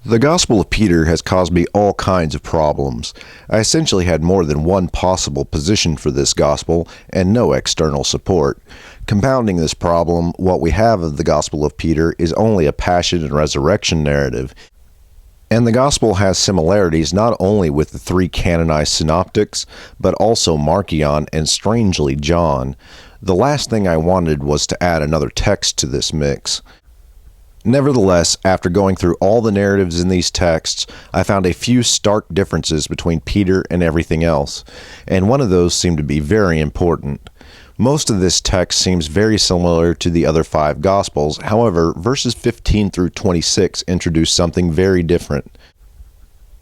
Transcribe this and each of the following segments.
The Gospel of Peter has caused me all kinds of problems. I essentially had more than one possible position for this Gospel and no external support. Compounding this problem, what we have of the Gospel of Peter is only a passion and resurrection narrative. And the Gospel has similarities not only with the three canonized synoptics, but also Marcion and strangely John. The last thing I wanted was to add another text to this mix. Nevertheless, after going through all the narratives in these texts, I found a few stark differences between Peter and everything else, and one of those seemed to be very important. Most of this text seems very similar to the other five Gospels. However, verses 15 through 26 introduce something very different.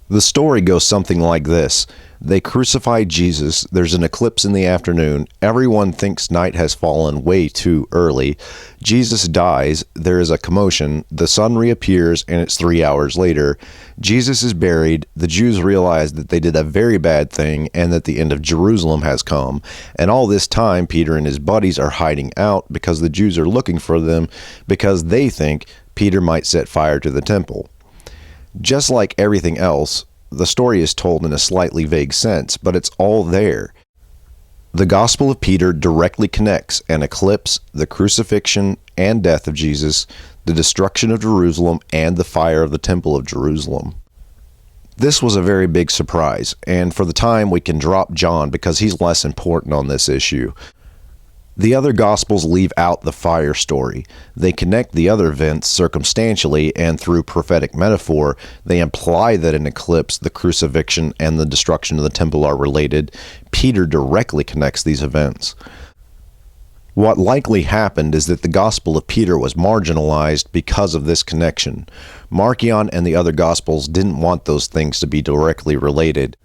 The story goes something like this. They crucify Jesus, there's an eclipse in the afternoon, everyone thinks night has fallen way too early. Jesus dies, there is a commotion, the sun reappears, and it's 3 hours later. Jesus is buried, the Jews realize that they did a very bad thing and that the end of Jerusalem has come. And all this time, Peter and his buddies are hiding out because the Jews are looking for them because they think Peter might set fire to the temple. Just like everything else, the story is told in a slightly vague sense, but it's all there. The Gospel of Peter directly connects an eclipse, the crucifixion and death of Jesus, the destruction of Jerusalem, and the fire of the temple of Jerusalem. This was a very big surprise, and for the time we can drop John because he's less important on this issue. The other Gospels leave out the fire story. They connect the other events circumstantially, and through prophetic metaphor, they imply that an eclipse, the crucifixion, and the destruction of the temple are related. Peter directly connects these events. What likely happened is that the Gospel of Peter was marginalized because of this connection. Marcion and the other Gospels didn't want those things to be directly related.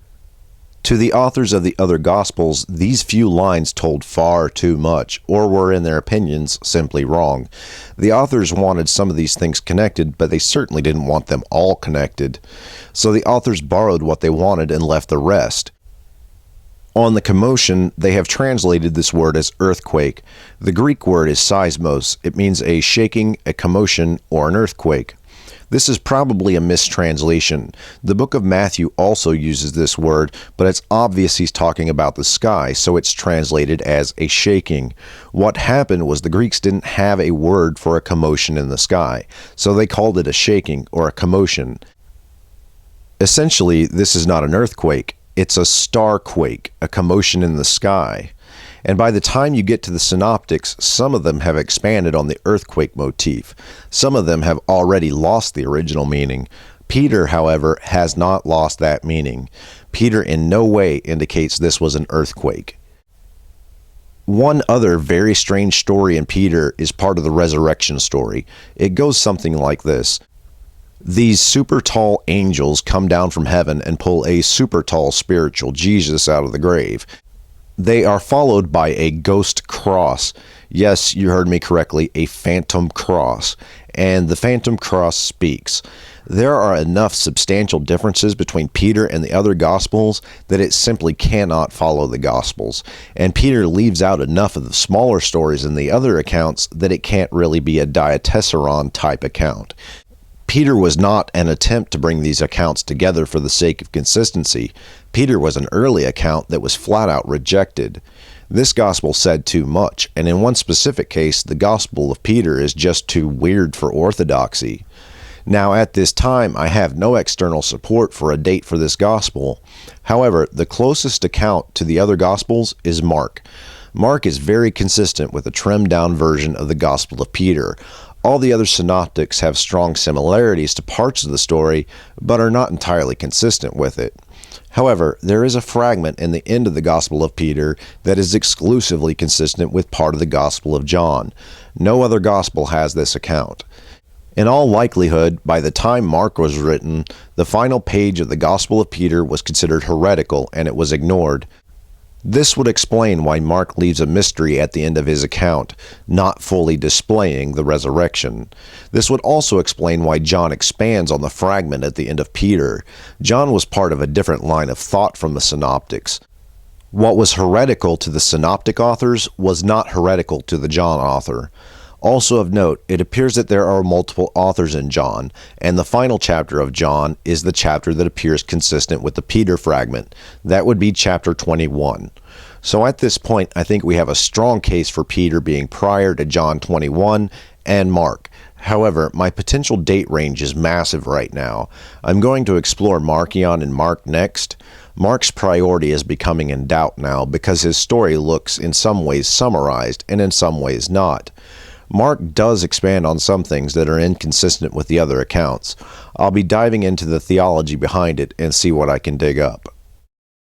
To the authors of the other Gospels, these few lines told far too much, or were, in their opinions, simply wrong. The authors wanted some of these things connected, but they certainly didn't want them all connected. So the authors borrowed what they wanted and left the rest. On the commotion, they have translated this word as earthquake. The Greek word is seismos. It means a shaking, a commotion, or an earthquake. This is probably a mistranslation. The book of Matthew also uses this word, but it's obvious he's talking about the sky, so it's translated as a shaking. What happened was the Greeks didn't have a word for a commotion in the sky, so they called it a shaking or a commotion. Essentially, this is not an earthquake. It's a starquake, a commotion in the sky. And by the time you get to the synoptics, some of them have expanded on the earthquake motif. Some of them have already lost the original meaning. Peter, however, has not lost that meaning. Peter in no way indicates this was an earthquake. One other very strange story in Peter is part of the resurrection story. It goes something like this. These super tall angels come down from heaven and pull a super tall spiritual Jesus out of the grave. They are followed by a ghost cross. Yes, you heard me correctly, a phantom cross. And the phantom cross speaks. There are enough substantial differences between Peter and the other Gospels that it simply cannot follow the Gospels. And Peter leaves out enough of the smaller stories in the other accounts that it can't really be a diatessaron type account. Peter was not an attempt to bring these accounts together for the sake of consistency. Peter was an early account that was flat out rejected. This gospel said too much, and in one specific case, the Gospel of Peter is just too weird for orthodoxy. Now, at this time, I have no external support for a date for this gospel. However, the closest account to the other Gospels is Mark. Mark is very consistent with a trimmed-down version of the Gospel of Peter. All the other synoptics have strong similarities to parts of the story, but are not entirely consistent with it. However, there is a fragment in the end of the Gospel of Peter that is exclusively consistent with part of the Gospel of John. No other Gospel has this account. In all likelihood, by the time Mark was written, the final page of the Gospel of Peter was considered heretical and it was ignored. This would explain why Mark leaves a mystery at the end of his account, not fully displaying the resurrection. This would also explain why John expands on the fragment at the end of Peter. John was part of a different line of thought from the synoptics. What was heretical to the synoptic authors was not heretical to the John author. Also of note, it appears that there are multiple authors in John, and the final chapter of John is the chapter that appears consistent with the Peter fragment. That would be chapter 21. So at this point, I think we have a strong case for Peter being prior to John 21 and Mark. However, my potential date range is massive right now. I'm going to explore Markion and Mark next. Mark's priority is becoming in doubt now because his story looks in some ways summarized and in some ways not. Mark does expand on some things that are inconsistent with the other accounts. I'll be diving into the theology behind it and see what I can dig up.